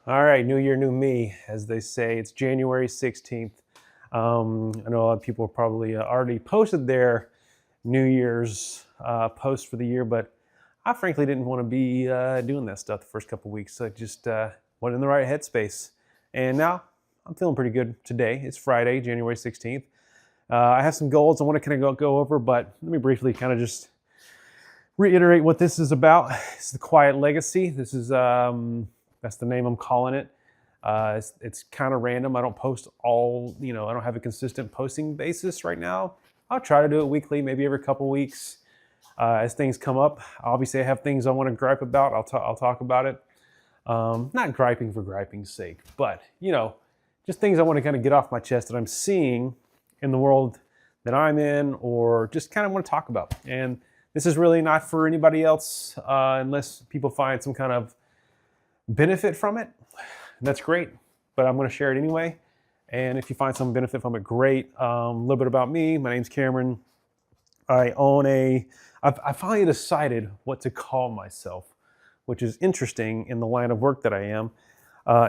All right, new year, new me, as they say. It's January 16th. I know a lot of people probably already posted their New Year's post for the year, but I frankly didn't want to be doing that stuff the first couple weeks. I just wasn't in the right headspace. And now I'm feeling pretty good today. It's Friday, January 16th. I have some goals I want to kind of go over, but let me briefly kind of just reiterate what this is about. It's the Quiet Legacy. This is that's the name I'm calling it. It's kind of random. I don't post all, I don't have a consistent posting basis right now. I'll try to do it weekly, maybe every couple weeks as things come up. Obviously, I have things I want to gripe about. I'll talk about it. Not griping for griping's sake, but just things I want to kind of get off my chest that I'm seeing in the world that I'm in, or just kind of want to talk about. And this is really not for anybody else unless people find some kind of benefit from it. That's great, but I'm going to share it anyway. And if you find some benefit from it, great. A little bit about me. My name's Cameron. I finally decided what to call myself, which is interesting in the line of work that I am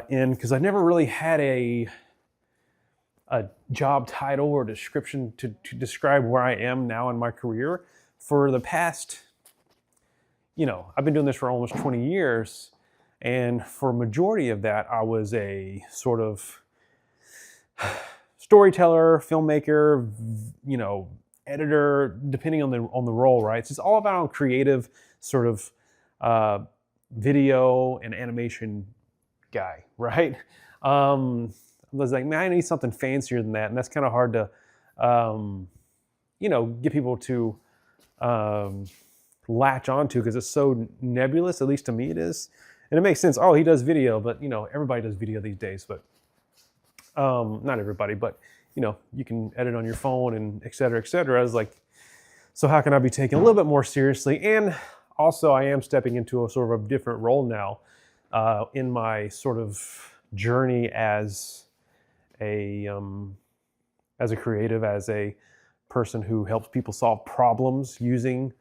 in, because I never really had a job title or description to describe where I am now in my career. For the past, I've been doing this for almost 20 years. And for a majority of that, I was a sort of storyteller, filmmaker, editor, depending on the role, right? It's just all about creative sort of video and animation guy, right? I was like, man, I need something fancier than that, and that's kind of hard to, get people to latch onto because it's so nebulous. At least to me, it is. And it makes sense. Oh, he does video, but everybody does video these days. But not everybody, but you can edit on your phone and et cetera, et cetera. I was like, so how can I be taken a little bit more seriously? And also, I am stepping into a sort of a different role now in my sort of journey as a creative, as a person who helps people solve problems using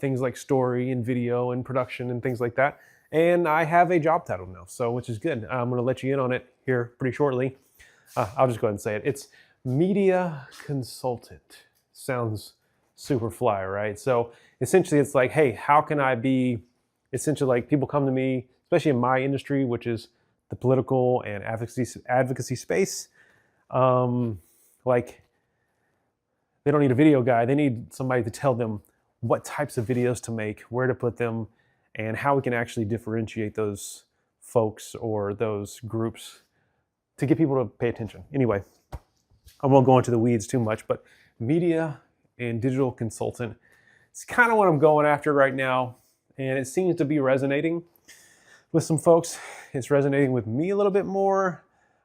things like story and video and production and things like that. And I have a job title now, which is good. I'm going to let you in on it here pretty shortly. I'll just go ahead and say it. It's media consultant. Sounds super fly, right? So essentially it's like, hey, how can I be, essentially like people come to me, especially in my industry, which is the political and advocacy space. Like they don't need a video guy. They need somebody to tell them what types of videos to make, where to put them, and how we can actually differentiate those folks or those groups to get people to pay attention. Anyway, I won't go into the weeds too much, but media and digital consultant, it's kind of what I'm going after right now. And it seems to be resonating with some folks. It's resonating with me a little bit more.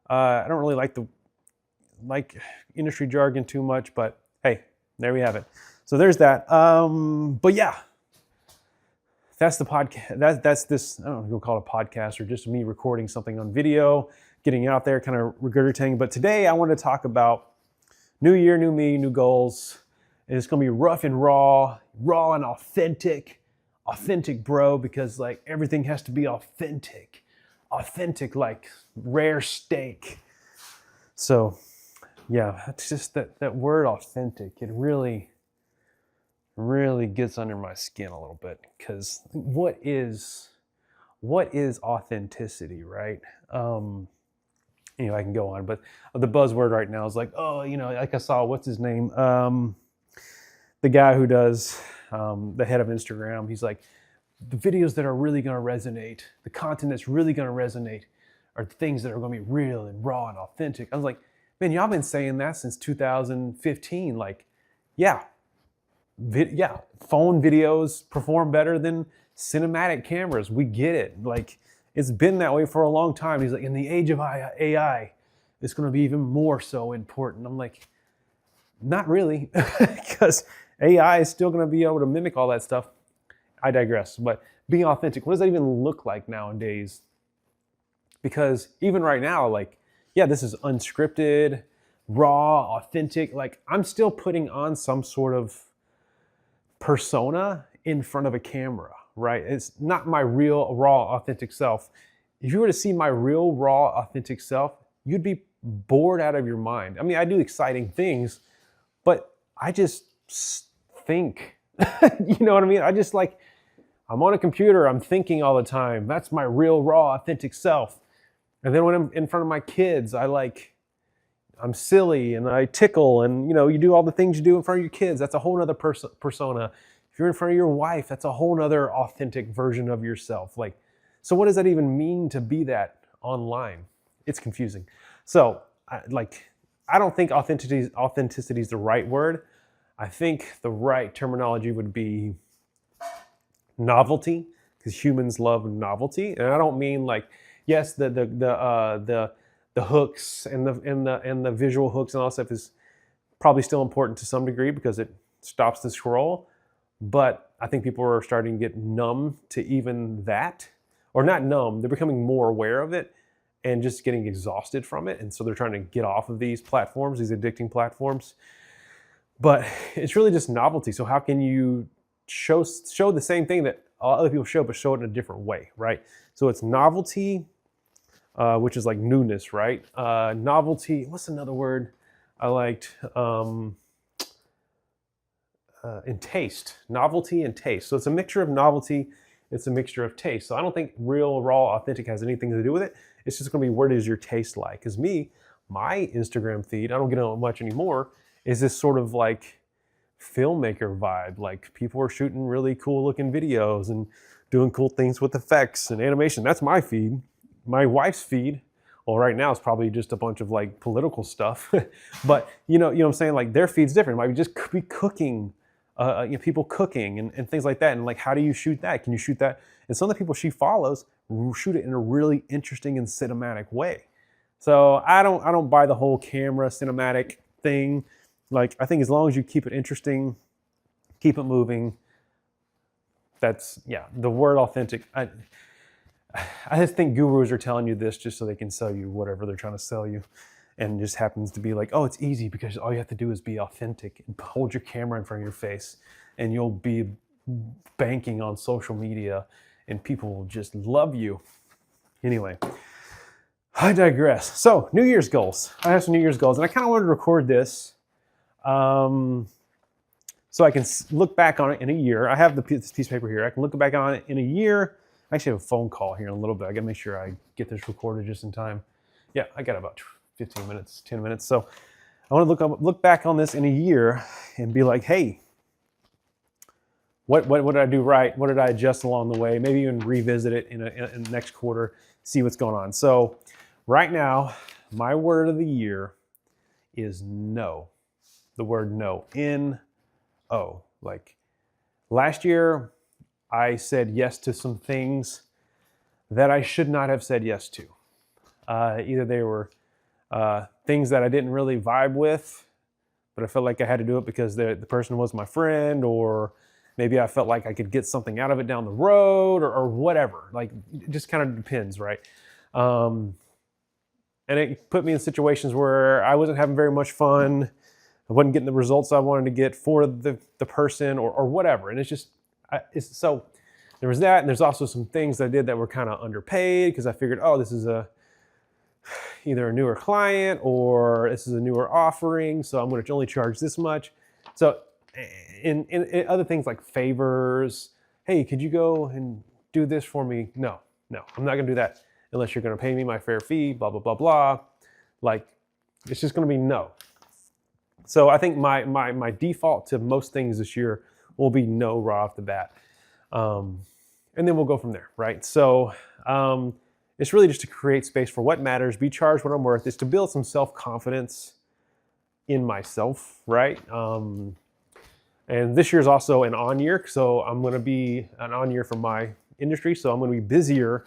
I don't really like industry jargon too much, but hey, there we have it. So there's that. But yeah, that's the podcast. That's this, I don't know if you'll call it a podcast or just me recording something on video, getting out there, kind of regurgitating. But today I want to talk about new year, new me, new goals. And it's going to be rough and raw and authentic, bro, because like everything has to be authentic like rare steak. So yeah, it's just that word authentic. It really gets under my skin a little bit, because what is authenticity, right? I can go on, but the buzzword right now is like, like I saw, what's his name? The guy who does the head of Instagram. He's like, the videos that are really going to resonate, the content that's really going to resonate, are things that are going to be real and raw and authentic. I was like, man, y'all been saying that since 2015. Like, yeah, phone videos perform better than cinematic cameras. We get it. Like, it's been that way for a long time. He's like, in the age of AI, it's going to be even more so important. I'm like, not really, because AI is still going to be able to mimic all that stuff. I digress. But being authentic, what does that even look like nowadays? Because even right now, like, yeah, this is unscripted, raw, authentic. Like, I'm still putting on some sort of persona in front of a camera, right? It's not my real, raw, authentic self. if you were to see my real, raw, authentic self, you'd be bored out of your mind. I mean, I do exciting things, but I just think. You know what I mean? I just like, I'm on a computer, I'm thinking all the time. That's my real, raw, authentic self. And then when I'm in front of my kids, I'm silly and I tickle, and you do all the things you do in front of your kids. That's a whole other persona. If you're in front of your wife, that's a whole other authentic version of yourself. Like, so what does that even mean to be that online? It's confusing. So I don't think authenticity is the right word. I think the right terminology would be novelty, because humans love novelty. And I don't mean like, yes, the hooks and the visual hooks and all that stuff is probably still important to some degree because it stops the scroll. But I think people are starting to get numb to even that, or not numb. They're becoming more aware of it and just getting exhausted from it. And so they're trying to get off of these platforms, these addicting platforms. But it's really just novelty. So how can you show the same thing that other people show, but show it in a different way, right? So it's novelty, which is like newness, right? Novelty, what's another word I liked? And taste. Novelty and taste. So it's a mixture of novelty, it's a mixture of taste. So I don't think real, raw, authentic has anything to do with it. It's just gonna be, where does your taste lie? Because my Instagram feed, I don't get on it much anymore, is this sort of like filmmaker vibe. Like, people are shooting really cool looking videos and doing cool things with effects and animation. That's my feed. My wife's feed, well, right now it's probably just a bunch of like political stuff. But you know what I'm saying? Like, their feed's different. It might just be cooking, people cooking and things like that. And like, how do you shoot that? Can you shoot that? And some of the people she follows shoot it in a really interesting and cinematic way. So I don't buy the whole camera cinematic thing. Like, I think as long as you keep it interesting, keep it moving, that's, yeah, the word authentic. I just think gurus are telling you this just so they can sell you whatever they're trying to sell you. And it just happens to be like, oh, it's easy because all you have to do is be authentic and hold your camera in front of your face, and you'll be banking on social media and people will just love you. Anyway, I digress. So, New Year's goals. I have some New Year's goals, and I kind of wanted to record this so I can look back on it in a year. I have this piece of paper here. I can look back on it in a year. I actually have a phone call here in a little bit. I gotta make sure I get this recorded just in time. Yeah, I got about 15 minutes, 10 minutes. So I want to look back on this in a year and be like, hey, what did I do right? What did I adjust along the way? Maybe even revisit it in the next quarter, see what's going on. So right now, my word of the year is no. The word no, N-O. Like, last year, I said yes to some things that I should not have said yes to. Either they were things that I didn't really vibe with, but I felt like I had to do it because the person was my friend, or maybe I felt like I could get something out of it down the road, or whatever. Like, it just kind of depends, right? And it put me in situations where I wasn't having very much fun. I wasn't getting the results I wanted to get for the person, or whatever. And it's just, so there was that, and there's also some things I did that were kind of underpaid because I figured, oh, this is either a newer client or this is a newer offering, so I'm going to only charge this much. So in other things like favors, hey, could you go and do this for me? No, I'm not going to do that unless you're going to pay me my fair fee, blah, blah, blah, blah. Like, it's just going to be no. So I think my default to most things this year will be no right off the bat. And then we'll go from there, right? So it's really just to create space for what matters, be charged what I'm worth. It's to build some self-confidence in myself, right? And this year is also an on year, so I'm going to be an on year for my industry, so I'm going to be busier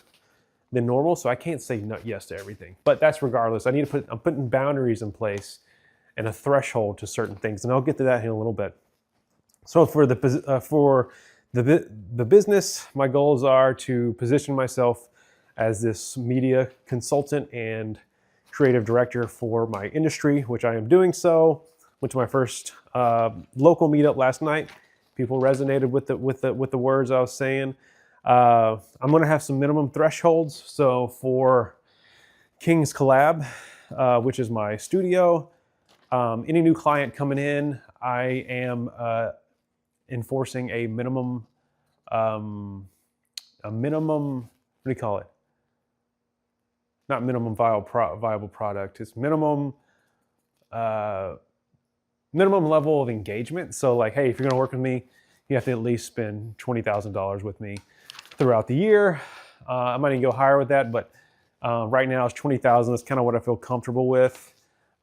than normal, so I can't say yes to everything. But that's regardless. I'm putting boundaries in place and a threshold to certain things, and I'll get to that in a little bit. So for the business, my goals are to position myself as this media consultant and creative director for my industry, which I am doing so. Went to my first local meetup last night. People resonated with the words I was saying. I'm going to have some minimum thresholds. So for King's Collab, which is my studio, any new client coming in, I am enforcing a minimum, what do you call it? Not minimum viable product. It's minimum level of engagement. So like, hey, if you're going to work with me, you have to at least spend $20,000 with me throughout the year. I might even go higher with that, but right now it's 20,000. That's kind of what I feel comfortable with.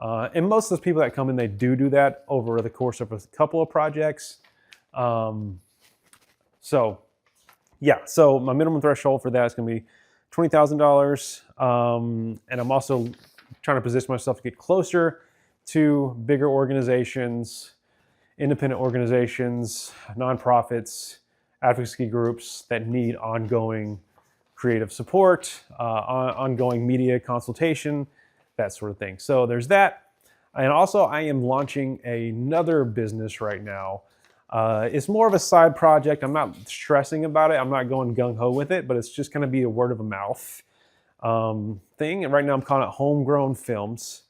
And most of those people that come in, they do that over the course of a couple of projects. So my minimum threshold for that is going to be $20,000. And I'm also trying to position myself to get closer to bigger organizations, independent organizations, nonprofits, advocacy groups that need ongoing creative support, ongoing media consultation, that sort of thing. So there's that. And also I am launching another business right now. It's more of a side project. I'm not stressing about it. I'm not going gung-ho with it, but it's just going to be a word of mouth thing. And right now I'm calling it Homegrown Films.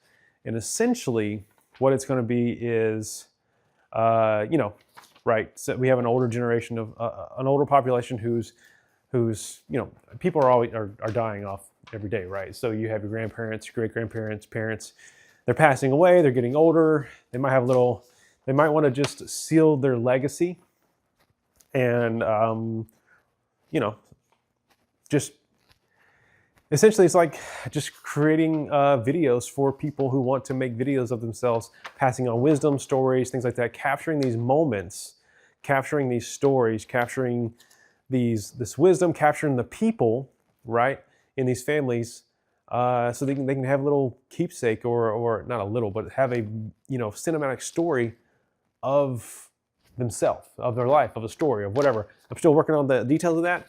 And essentially what it's going to be is, right, so we have an older generation of, an older population who's, people are dying off every day, right? So you have your grandparents, your great-grandparents, parents, they're passing away, they're getting older, they might want to just seal their legacy and, just essentially it's like just creating videos for people who want to make videos of themselves, passing on wisdom, stories, things like that, capturing these moments, capturing these stories, capturing this wisdom, capturing the people, right, in these families, so they can have a little keepsake or not a little, but have a cinematic story of themselves, of their life, of a story, of whatever. I'm still working on the details of that.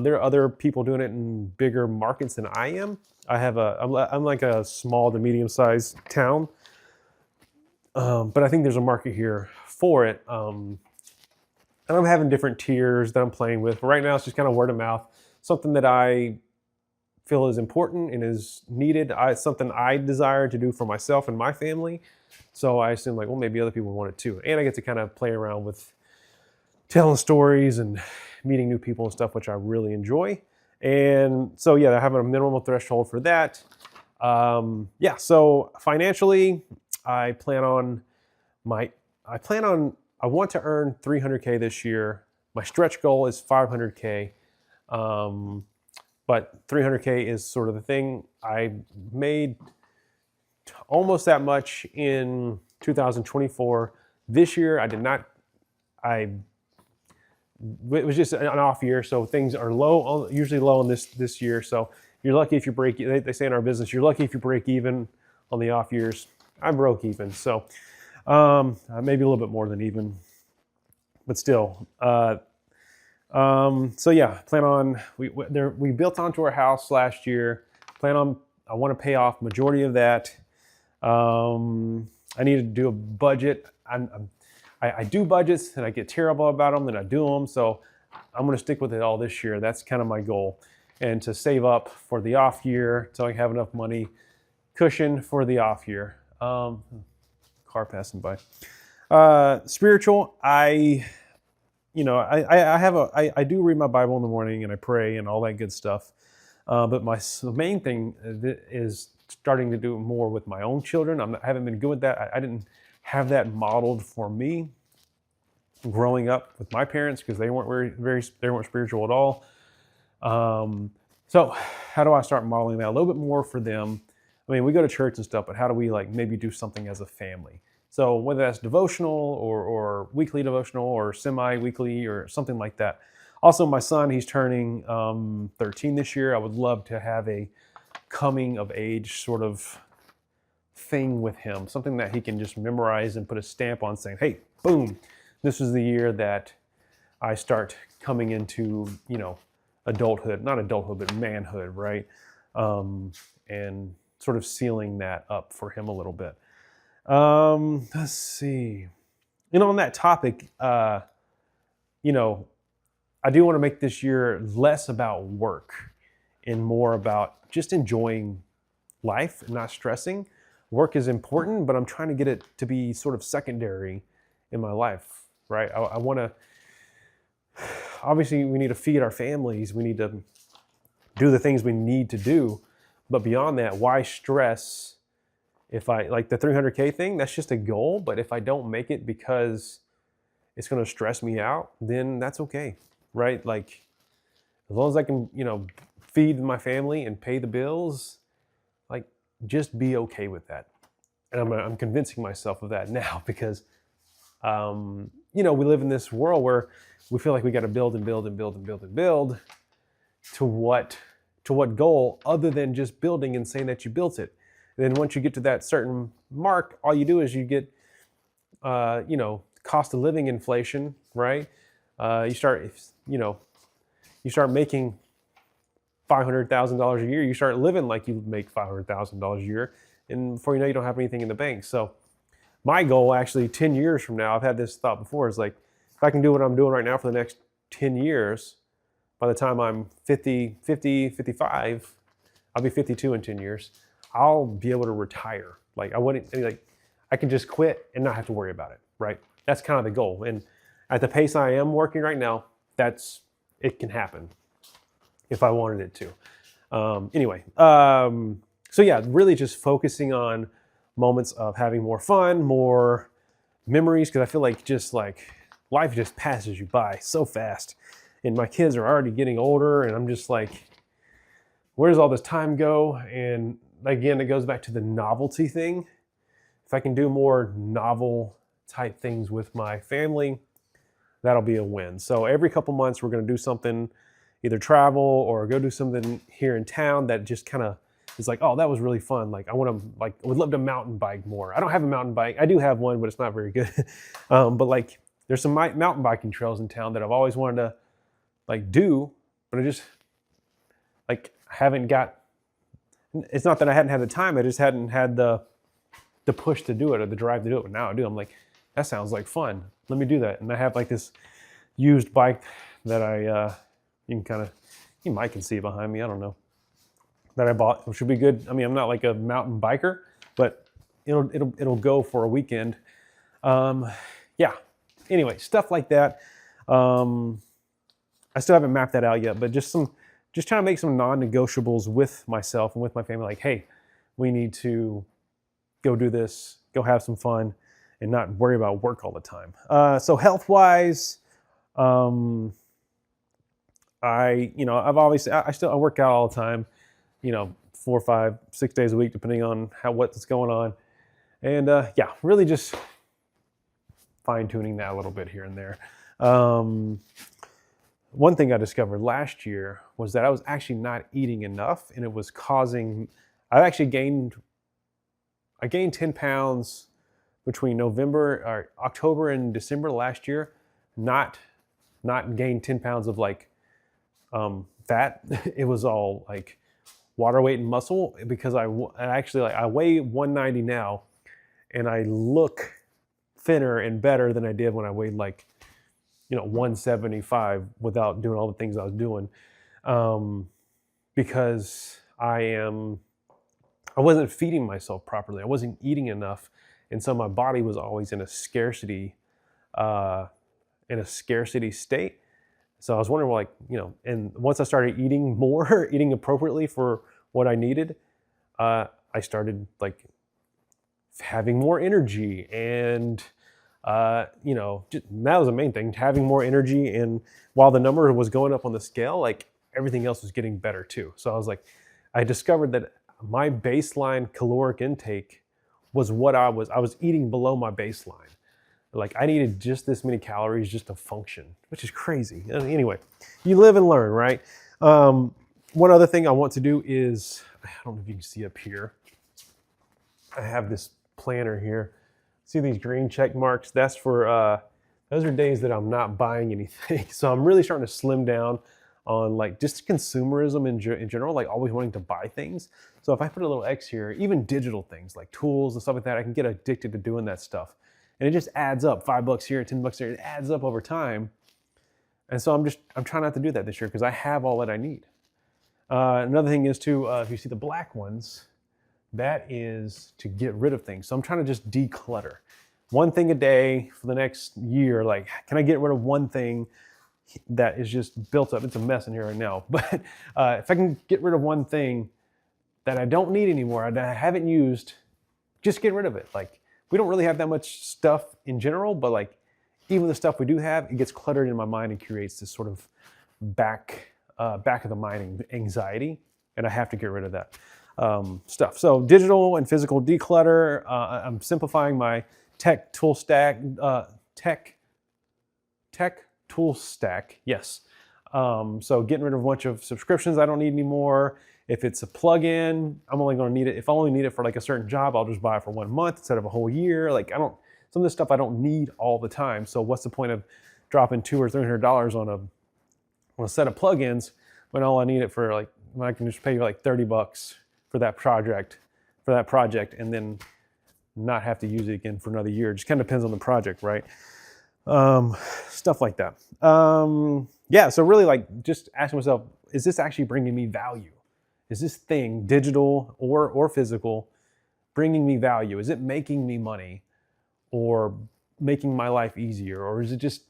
There are other people doing it in bigger markets than I am. I'm like a small to medium-sized town, but I think there's a market here for it. And I'm having different tiers that I'm playing with. Right now, it's just kind of word of mouth, something that I feel is important and is needed. It's something I desire to do for myself and my family. So I assume like, well, maybe other people want it too. And I get to kind of play around with telling stories and meeting new people and stuff, which I really enjoy. And so, yeah, I have a minimum threshold for that. So financially, I want to earn 300K this year. My stretch goal is 500K. But 300K is sort of the thing. I made almost that much in 2024. This year, I did not. It was just an off year, so things are low, usually low on this year. So you're lucky if you break. They say in our business, you're lucky if you break even on the off years. I broke even, so maybe a little bit more than even, but still. So yeah, plan on, we built onto our house last year. I want to pay off majority of that. I need to do a budget. I do budgets and I get terrible about them and I do them. So I'm going to stick with it all this year. That's kind of my goal, and to save up for the off year so I have enough money cushion for the off year. Car passing by. Spiritual, I do read my Bible in the morning and I pray and all that good stuff. But the main thing is starting to do more with my own children. I haven't been good with that. I didn't have that modeled for me growing up with my parents because they weren't spiritual at all. So how do I start modeling that a little bit more for them? I mean, we go to church and stuff, but how do we maybe do something as a family? So whether that's devotional or weekly devotional or semi-weekly or something like that. Also, my son, he's turning 13 this year. I would love to have a coming of age sort of thing with him, something that he can just memorize and put a stamp on saying, hey, boom, this is the year that I start coming into, adulthood, not adulthood, but manhood, right? And sort of sealing that up for him a little bit. Let's see. On that topic, I do want to make this year less about work and more about just enjoying life and not stressing. Work is important, but I'm trying to get it to be sort of secondary in my life, right? I want to, obviously, we need to feed our families. We need to do the things we need to do. But beyond that, why stress? If I like the 300K thing, that's just a goal. But if I don't make it because it's going to stress me out, then that's okay, right? Like, as long as I can, feed my family and pay the bills, like, just be okay with that. And I'm convincing myself of that now because, we live in this world where we feel like we got to build and build and build and build and build to what goal other than just building and saying that you built it. And then once you get to that certain mark, all you do is you get, cost of living inflation, right? You start making $500,000 a year. You start living like you make $500,000 a year, and before you know, you don't have anything in the bank. So my goal, actually, 10 years from now, I've had this thought before, is like, if I can do what I'm doing right now for the next 10 years, by the time I'm 50, 55, I'll be 52 in 10 years. I'll be able to retire. Like, I can just quit and not have to worry about it, right? That's kind of the goal. And at the pace I am working right now, it can happen if I wanted it to. So yeah, really just focusing on moments of having more fun, more memories, because I feel like life just passes you by so fast. And my kids are already getting older, and I'm just like, where does all this time go? And again, it goes back to the novelty thing. If I can do more novel type things with my family, that'll be a win. So every couple months, we're going to do something, either travel or go do something here in town that just kind of is like, oh, that was really fun. Like, I would love to mountain bike more. I don't have a mountain bike. I do have one, but it's not very good. But like, there's some mountain biking trails in town that I've always wanted to do, but I just haven't got. It's not that I hadn't had the time. I just hadn't had the push to do it or the drive to do it. But now I do. I'm like, that sounds like fun. Let me do that. And I have like this used bike that you might can see behind me. I don't know, that I bought, which would be good. I mean, I'm not like a mountain biker, but it'll go for a weekend. Yeah. Anyway, stuff like that. I still haven't mapped that out yet, but just trying to make some non-negotiables with myself and with my family. Like, hey, we need to go do this, go have some fun, and not worry about work all the time. So health-wise, I work out all the time, 4, 5, 6 days a week, depending on what's going on. And really just fine-tuning that a little bit here and there. One thing I discovered last year was that I was actually not eating enough, and it was causing. I gained 10 pounds between October and December last year. Not gained 10 pounds of fat. It was all like water weight and muscle, because I weigh 190 now, and I look thinner and better than I did when I weighed 175 without doing all the things I was doing, because I wasn't feeding myself properly. I wasn't eating enough, and so my body was always in a scarcity state. So I was wondering, and once I started eating more, eating appropriately for what I needed, I started having more energy, and that was the main thing, having more energy. And while the number was going up on the scale, everything else was getting better too. So I discovered that my baseline caloric intake was what I was eating below my baseline. I needed just this many calories just to function, which is crazy. Anyway, you live and learn, right? One other thing I want to do is, I don't know if you can see up here, I have this planner here. See these green check marks? That's for, those are days that I'm not buying anything. So I'm really starting to slim down on just consumerism in general, always wanting to buy things. So if I put a little X here, even digital things like tools and stuff like that, I can get addicted to doing that stuff. And it just adds up, $5 here, $10 there, it adds up over time. And so I'm trying not to do that this year because I have all that I need. Another thing is to, if you see the black ones, that is to get rid of things. So I'm trying to just declutter. One thing a day for the next year. Like, can I get rid of one thing that is just built up? It's a mess in here right now. But if I can get rid of one thing that I don't need anymore, that I haven't used, just get rid of it. Like, we don't really have that much stuff in general, but like, even the stuff we do have, it gets cluttered in my mind and creates this sort of back of the mind anxiety, and I have to get rid of that stuff. So digital and physical declutter. I'm simplifying my tech tool stack. Tech tool stack. Yes. So getting rid of a bunch of subscriptions I don't need anymore. If it's a plugin, I'm only going to need it. If I only need it for like a certain job, I'll just buy it for 1 month instead of a whole year. Like, some of this stuff I don't need all the time. So what's the point of dropping $200 or $300 on a set of plugins when all I need it for, like, when I can just pay you like $30 for that project, and then not have to use it again for another year. It just kind of depends on the project, right? Stuff like that. Yeah. So really, like, just asking myself, is this actually bringing me value? Is this thing, digital or physical, bringing me value? Is it making me money, or making my life easier? Or is it just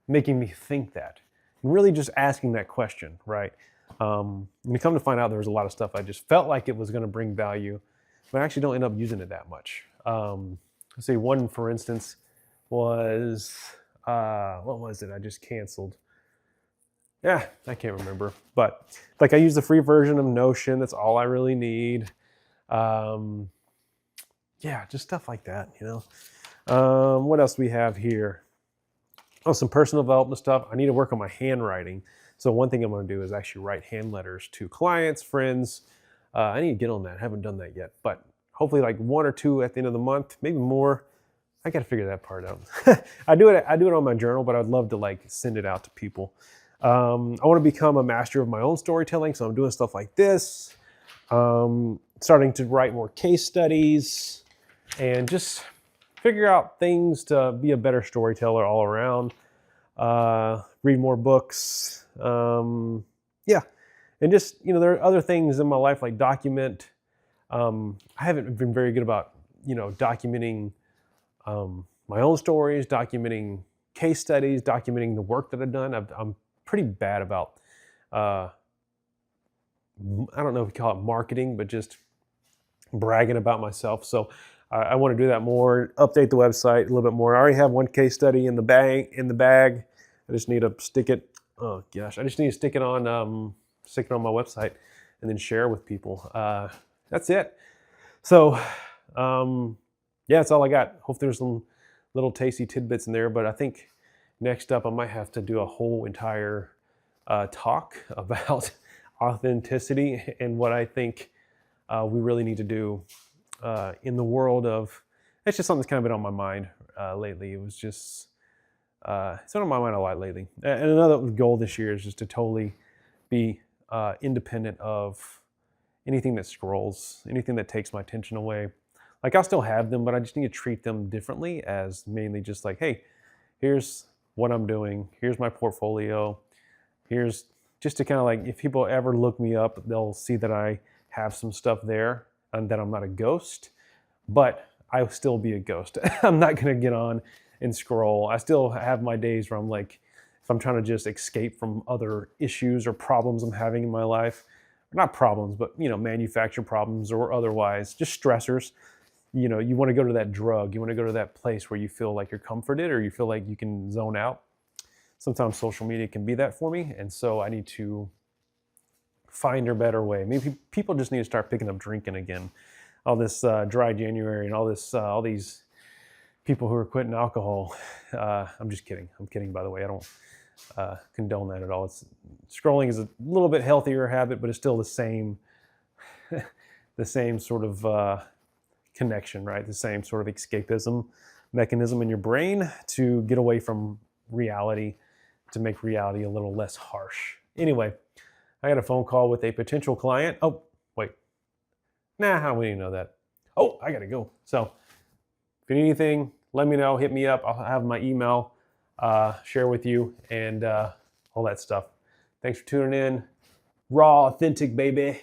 making me think that? And really just asking that question, right? And you come to find out there was a lot of stuff I just felt like it was going to bring value, but I actually don't end up using it that much. Let's say one, for instance, was, what was it I just canceled? Yeah, I can't remember. But like, I use the free version of Notion. That's all I really need. Yeah, just stuff like that, you know. What else do we have here? Oh, some personal development stuff. I need to work on my handwriting. So one thing I'm going to do is actually write hand letters to clients, friends. I need to get on that. I haven't done that yet, but hopefully like 1 or 2 at the end of the month, maybe more. I got to figure that part out. I do it on my journal, but I'd love to like send it out to people. I want to become a master of my own storytelling. So I'm doing stuff like this, starting to write more case studies, and just figure out things to be a better storyteller all around. Read more books. Yeah. And just, you know, there are other things in my life, like document. I haven't been very good about, you know, documenting my own stories, documenting case studies, documenting the work that I've done. I'm pretty bad about, I don't know if you call it marketing, but just bragging about myself. So I want to do that more, update the website a little bit more. I already have one case study in the bag. I just need to stick it. Oh gosh, I just need to stick it on my website and then share with people. That's it. So yeah, that's all I got. Hope there's some little tasty tidbits in there, but I think next up I might have to do a whole entire talk about authenticity and what I think we really need to do in the world of, it's just something that's kind of been on my mind lately. It was just, it's been on my mind a lot lately. And another goal this year is just to totally be independent of anything that scrolls, anything that takes my attention away. Like, I'll still have them, but I just need to treat them differently, as mainly just like, hey, here's what I'm doing. Here's my portfolio. Here's just to kind of like, if people ever look me up, they'll see that I have some stuff there and that I'm not a ghost, but I'll still be a ghost. I'm not going to get on and scroll. I still have my days where I'm like, if I'm trying to just escape from other issues or problems I'm having in my life, not problems, but, you know, manufactured problems or otherwise, just stressors. You know, you want to go to that drug. You want to go to that place where you feel like you're comforted or you feel like you can zone out. Sometimes social media can be that for me. And so I need to find a better way. Maybe people just need to start picking up drinking again. All this dry January and all these people who are quitting alcohol. I'm just kidding. I'm kidding, by the way. I don't condone that at all. Scrolling is a little bit healthier habit, but it's still the same, the same sort of connection, right? The same sort of escapism mechanism in your brain to get away from reality, to make reality a little less harsh. Anyway, I got a phone call with a potential client. Oh, wait. Nah, we didn't know that. Oh, I gotta go. So if you need anything, let me know, hit me up. I'll have my email, share with you, and all that stuff. Thanks for tuning in. Raw, authentic, baby.